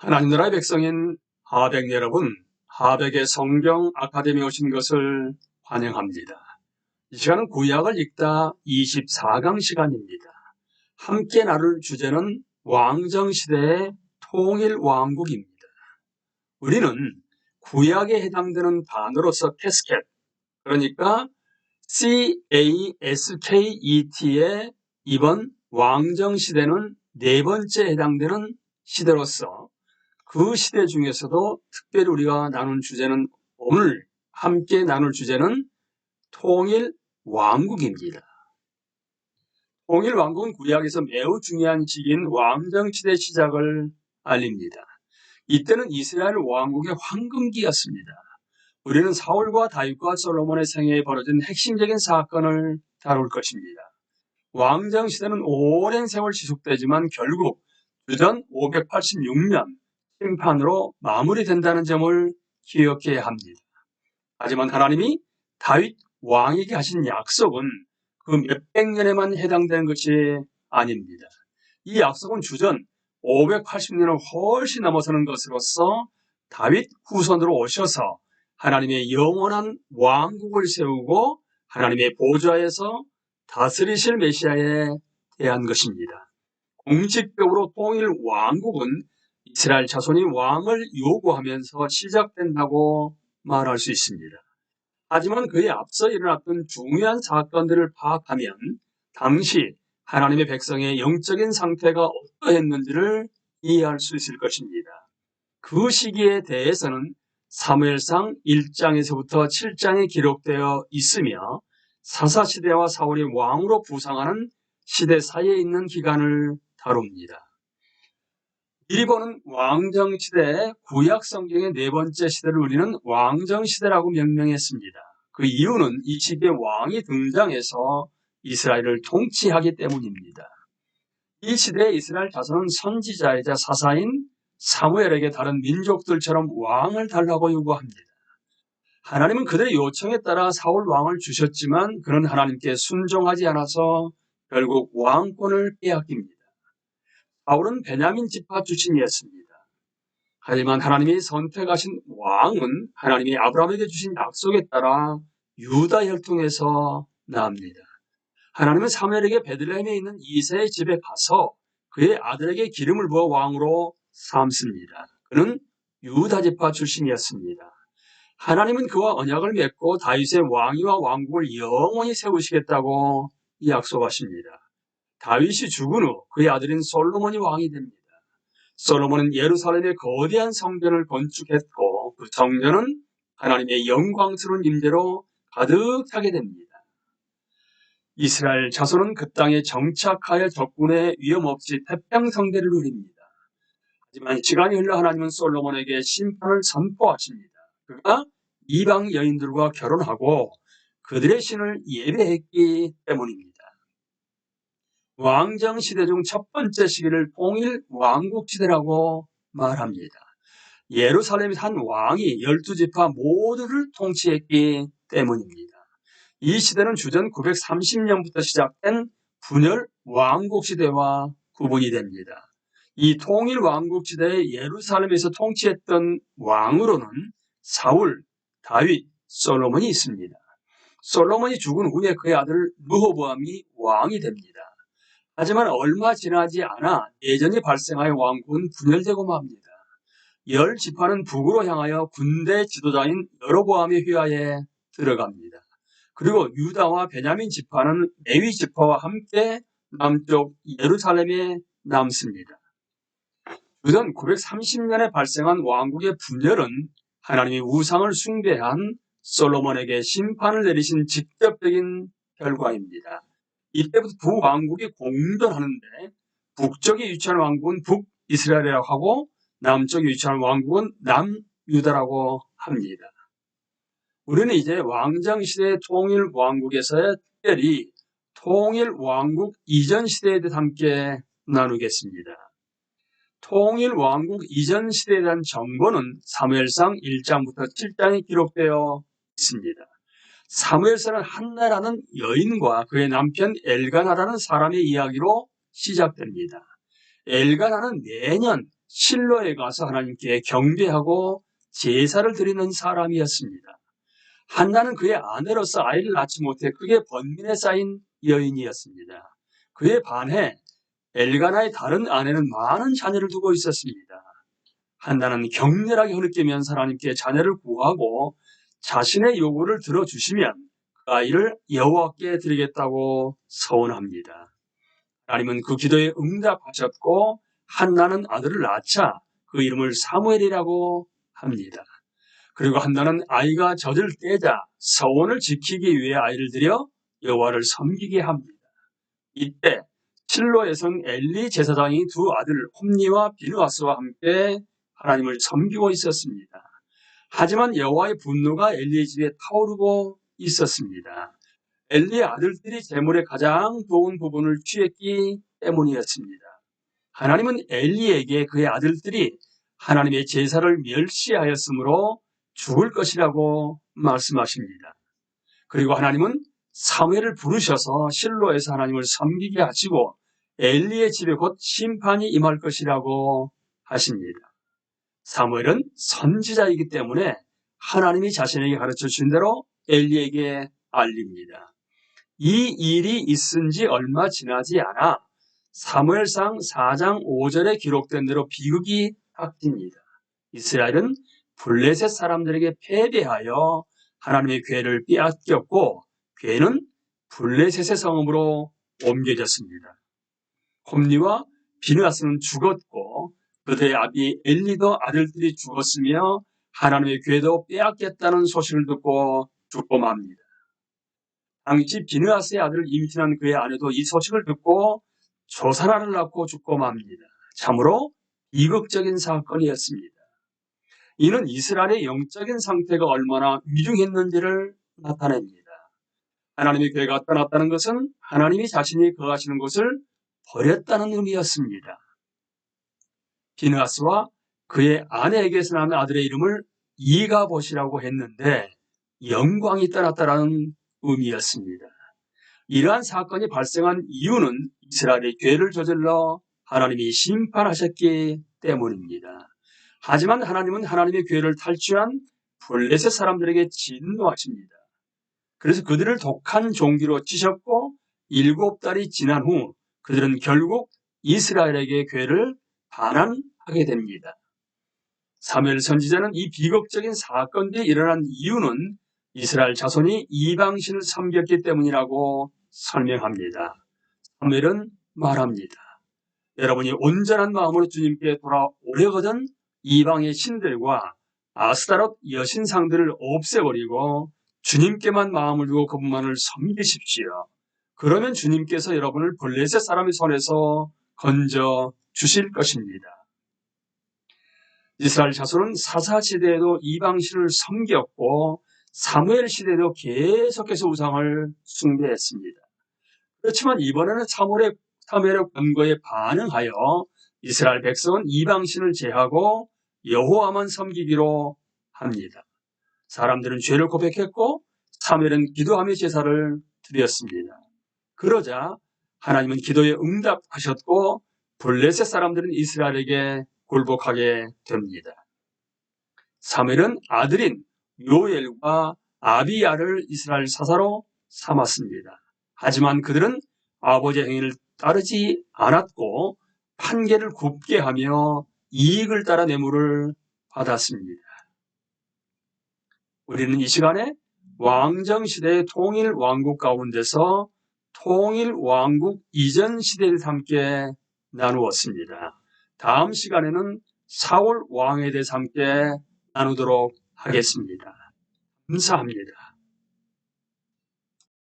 하나님 나라의 백성인 하백 여러분, 하백의 성경 아카데미에 오신 것을 환영합니다. 이 시간은 구약을 읽다 24강 시간입니다. 함께 나눌 주제는 왕정시대의 통일왕국입니다. 우리는 구약에 해당되는 단어로서 캐스켓, 그러니까 CASKET의 이번 왕정시대는 네 번째 해당되는 시대로서 그 시대 중에서도 특별히 우리가 나눈 주제는, 오늘 함께 나눌 주제는 통일왕국입니다. 통일왕국은 구약에서 매우 중요한 시기인 왕정시대 시작을 알립니다. 이때는 이스라엘 왕국의 황금기였습니다. 우리는 사울과 다윗과 솔로몬의 생애에 벌어진 핵심적인 사건을 다룰 것입니다. 왕정시대는 오랜 세월 지속되지만 결국 주전 586년 심판으로 마무리된다는 점을 기억해야 합니다. 하지만 하나님이 다윗 왕에게 하신 약속은 그 몇백 년에만 해당되는 것이 아닙니다. 이 약속은 주전 580년을 훨씬 넘어서는 것으로서 다윗 후손으로 오셔서 하나님의 영원한 왕국을 세우고 하나님의 보좌에서 다스리실 메시아에 대한 것입니다. 공식적으로 통일 왕국은 이스라엘 자손이 왕을 요구하면서 시작된다고 말할 수 있습니다. 하지만 그에 앞서 일어났던 중요한 사건들을 파악하면 당시 하나님의 백성의 영적인 상태가 어떠했는지를 이해할 수 있을 것입니다. 그 시기에 대해서는 사무엘상 1장에서부터 7장에 기록되어 있으며 사사시대와 사울이 왕으로 부상하는 시대 사이에 있는 기간을 다룹니다. 미리 보는 왕정시대, 구약 성경의 네 번째 시대를 우리는 왕정시대라고 명명했습니다. 그 이유는 이 시기에 왕이 등장해서 이스라엘을 통치하기 때문입니다. 이 시대에 이스라엘 자손은 선지자이자 사사인 사무엘에게 다른 민족들처럼 왕을 달라고 요구합니다. 하나님은 그들의 요청에 따라 사울 왕을 주셨지만 그는 하나님께 순종하지 않아서 결국 왕권을 빼앗깁니다. 사울은 베냐민 지파 출신이었습니다. 하지만 하나님이 선택하신 왕은 하나님이 아브라함에게 주신 약속에 따라 유다 혈통에서 나옵니다. 하나님은 사무엘에게 베들레헴에 있는 이새의 집에 가서 그의 아들에게 기름을 부어 왕으로 삼습니다. 그는 유다 지파 출신이었습니다. 하나님은 그와 언약을 맺고 다윗의 왕위와 왕국을 영원히 세우시겠다고 약속하십니다. 다윗이 죽은 후 그의 아들인 솔로몬이 왕이 됩니다. 솔로몬은 예루살렘의 거대한 성전을 건축했고 그 성전은 하나님의 영광스러운 임재로 가득 차게 됩니다. 이스라엘 자손은 그 땅에 정착하여 적군의 위험 없이 태평성대를 누립니다. 하지만 시간이 흘러 하나님은 솔로몬에게 심판을 선포하십니다. 그가 이방 여인들과 결혼하고 그들의 신을 예배했기 때문입니다. 왕정시대 중 첫 번째 시기를 통일왕국시대라고 말합니다. 예루살렘의 한 왕이 12지파 모두를 통치했기 때문입니다. 이 시대는 주전 930년부터 시작된 분열 왕국시대와 구분이 됩니다. 이 통일왕국시대에 예루살렘에서 통치했던 왕으로는 사울, 다윗, 솔로몬이 있습니다. 솔로몬이 죽은 후에 그의 아들 르호보암이 왕이 됩니다. 하지만 얼마 지나지 않아 내전이 발생하여 왕국은 분열되고 맙니다. 10지파는 북으로 향하여 군대 지도자인 여로보암의 휘하에 들어갑니다. 그리고 유다와 베냐민 지파는 레위 지파와 함께 남쪽 예루살렘에 남습니다. 주전 930년에 발생한 왕국의 분열은 하나님이 우상을 숭배한 솔로몬에게 심판을 내리신 직접적인 결과입니다. 이때부터 두 왕국이 공존하는데 북쪽에 위치한 왕국은 북이스라엘이라고 하고 남쪽에 위치한 왕국은 남유다라고 합니다. 우리는 이제 왕정시대의 통일왕국에서의 특별히 통일왕국 이전 시대에 대해 함께 나누겠습니다. 통일왕국 이전 시대에 대한 정보는 사무엘상 1장부터 7장에 기록되어 있습니다. 사무엘서는 한나라는 여인과 그의 남편 엘가나라는 사람의 이야기로 시작됩니다. 엘가나는 매년 실로에 가서 하나님께 경배하고 제사를 드리는 사람이었습니다. 한나는 그의 아내로서 아이를 낳지 못해 크게 번민에 쌓인 여인이었습니다. 그에 반해 엘가나의 다른 아내는 많은 자녀를 두고 있었습니다. 한나는 격렬하게 흐느끼면서 하나님께 자녀를 구하고 자신의 요구를 들어주시면 그 아이를 여호와께 드리겠다고 서원합니다. 하나님은 그 기도에 응답하셨고 한나는 아들을 낳자 그 이름을 사무엘이라고 합니다. 그리고 한나는 아이가 젖을 떼자 서원을 지키기 위해 아이를 들여 여호와를 섬기게 합니다. 이때 실로의 성 엘리 제사장이 두 아들 홈니와 비느하스와 함께 하나님을 섬기고 있었습니다. 하지만 여호와의 분노가 엘리의 집에 타오르고 있었습니다. 엘리의 아들들이 제물의 가장 좋은 부분을 취했기 때문이었습니다. 하나님은 엘리에게 그의 아들들이 하나님의 제사를 멸시하였으므로 죽을 것이라고 말씀하십니다. 그리고 하나님은 사무엘을 부르셔서 실로에서 하나님을 섬기게 하시고 엘리의 집에 곧 심판이 임할 것이라고 하십니다. 사무엘은 선지자이기 때문에 하나님이 자신에게 가르쳐 준 대로 엘리에게 알립니다. 이 일이 있은 지 얼마 지나지 않아 사무엘상 4장 5절에 기록된 대로 비극이 닥칩니다. 이스라엘은 블레셋 사람들에게 패배하여 하나님의 궤를 빼앗겼고 궤는 블레셋의 성읍으로 옮겨졌습니다. 홈니와 비느하스는 죽었고 그들의 아비 엘리도 아들들이 죽었으며 하나님의 궤도 빼앗겼다는 소식을 듣고 죽고 맙니다. 당시 비느하스의 아들을 임신한 그의 아내도 이 소식을 듣고 조산아를 낳고 죽고 맙니다. 참으로 비극적인 사건이었습니다. 이는 이스라엘의 영적인 상태가 얼마나 위중했는지를 나타냅니다. 하나님의 궤가 떠났다는 것은 하나님이 자신이 거하시는 곳을 버렸다는 의미였습니다. 비느하스와 그의 아내에게서 난 아들의 이름을 이가봇이라고 했는데 영광이 떠났다는 의미였습니다. 이러한 사건이 발생한 이유는 이스라엘의 죄를 저질러 하나님이 심판하셨기 때문입니다. 하지만 하나님은 하나님의 죄를 탈취한 블레셋 사람들에게 진노하십니다. 그래서 그들을 독한 종기로 치셨고 7달이 지난 후 그들은 결국 이스라엘에게 죄를 반환하게 됩니다. 사무엘 선지자는 이 비극적인 사건이 일어난 이유는 이스라엘 자손이 이방신을 섬겼기 때문이라고 설명합니다. 사무엘은 말합니다. 여러분이 온전한 마음으로 주님께 돌아오려거든 이방의 신들과 아스타롯 여신상들을 없애버리고 주님께만 마음을 두고 그분만을 섬기십시오. 그러면 주님께서 여러분을 블레셋 사람의 손에서 건져 주실 것입니다. 이스라엘 자손은 사사 시대에도 이방신을 섬겼고 사무엘 시대에도 계속해서 우상을 숭배했습니다. 그렇지만 이번에는 사무엘의 권고에 반응하여 이스라엘 백성은 이방신을 제하고 여호와만 섬기기로 합니다. 사람들은 죄를 고백했고 사무엘은 기도하며 제사를 드렸습니다. 그러자 하나님은 기도에 응답하셨고 블레셋 사람들은 이스라엘에게 굴복하게 됩니다. 사무엘은 아들인 요엘과 아비야를 이스라엘 사사로 삼았습니다. 하지만 그들은 아버지의 행위를 따르지 않았고 판결을 굽게 하며 이익을 따라 뇌물을 받았습니다. 우리는 이 시간에 왕정시대의 통일왕국 가운데서 통일왕국 이전 시대를 함께 나누었습니다. 다음 시간에는 사울 왕에 대해서 함께 나누도록 하겠습니다. 감사합니다.